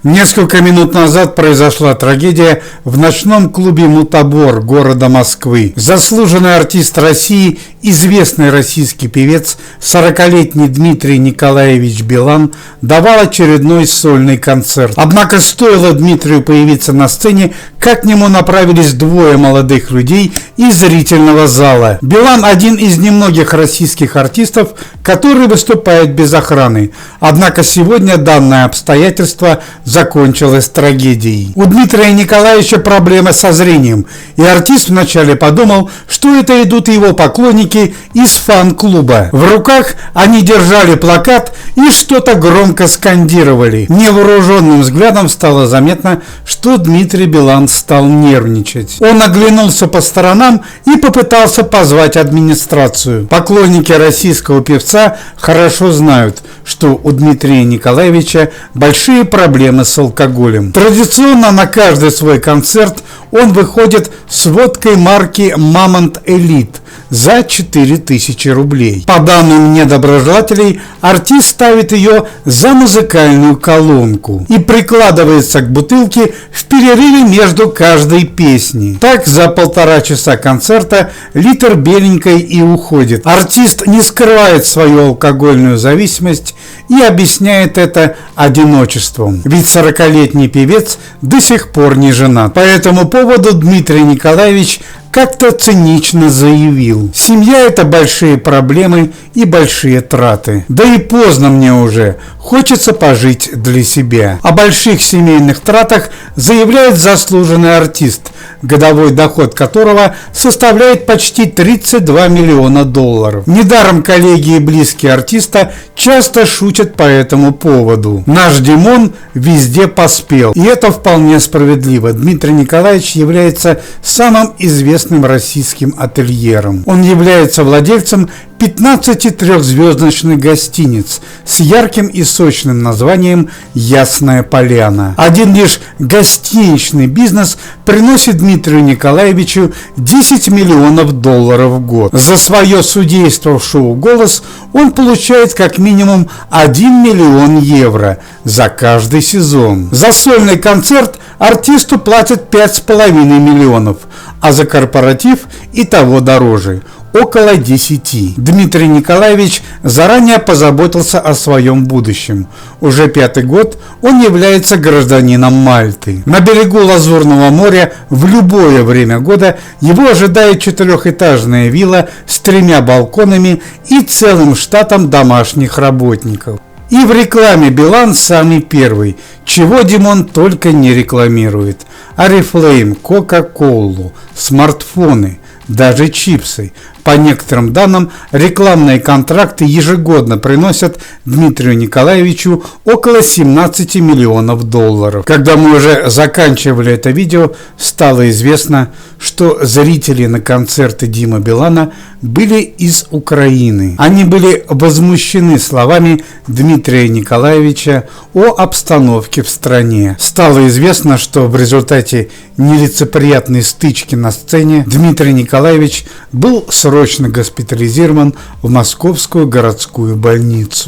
Несколько минут назад произошла трагедия в ночном клубе «Мутабор» города Москвы. Заслуженный артист России, известный российский певец, 40-летний Дмитрий Николаевич Билан, давал очередной сольный концерт. Однако стоило Дмитрию появиться на сцене, как к нему направились двое молодых людей из зрительного зала. Билан – один из немногих российских артистов, который выступает без охраны. Однако сегодня данное обстоятельство закончилось трагедией. У Дмитрия Николаевича проблемы со зрением, и артист вначале подумал, что это идут его поклонники из фан-клуба. В руках они держали плакат и что-то громко скандировали. Невооруженным взглядом стало заметно, что Дмитрий Билан стал нервничать. Он оглянулся по сторонам и попытался позвать администрацию. Поклонники российского певца хорошо знают, что у Дмитрия Николаевича большие проблемы с алкоголем. Традиционно на каждый свой концерт он выходит с водкой марки «Мамонт Элит» за 4000 рублей. По данным недоброжелателей, артист ставит ее за музыкальную колонку и прикладывается к бутылке в перерыве между каждой песней. Так за 1,5 часа концерта литр беленькой и уходит. Артист не скрывает свою алкогольную зависимость и объясняет это одиночеством, ведь 40-летний певец до сих пор не женат. По этому поводу Дмитрий Николаевич как-то цинично заявил: «Семья – это большие проблемы и большие траты. Да и поздно мне уже, хочется пожить для себя». О больших семейных тратах заявляет заслуженный артист, годовой доход которого составляет почти 32 миллиона долларов. Недаром коллеги и близкие артиста часто шутят по этому поводу. Наш Димон везде поспел, и это вполне справедливо. Дмитрий Николаевич является самым известным российским ательером. Он является владельцем 15 трехзвездочных гостиниц с ярким и сочным названием «Ясная Поляна». Один лишь гостиничный бизнес приносит Дмитрию Николаевичу 10 миллионов долларов в год. За свое судейство в шоу «Голос» он получает как минимум 1 миллион евро за каждый сезон. За сольный концерт артисту платят 5,5 миллионов, а за корпоратив и того дороже – около 10. Дмитрий Николаевич заранее позаботился о своем будущем. Уже 5-й год он является гражданином Мальты. На берегу Лазурного моря в любое время года его ожидает 4-этажная вилла с 3 балконами и целым штатом домашних работников. И в рекламе Билан самый первый, чего Димон только не рекламирует. Oriflame, Кока-Колу, смартфоны, даже чипсы. По некоторым данным, рекламные контракты ежегодно приносят Дмитрию Николаевичу около 17 миллионов долларов. Когда мы уже заканчивали это видео, стало известно, что зрители на концерты Димы Билана были из Украины. Они были возмущены словами Дмитрия Николаевича о обстановке в стране. Стало известно, что в результате нелицеприятной стычки на сцене Дмитрий Николаевич был срочно госпитализирован в Московскую городскую больницу.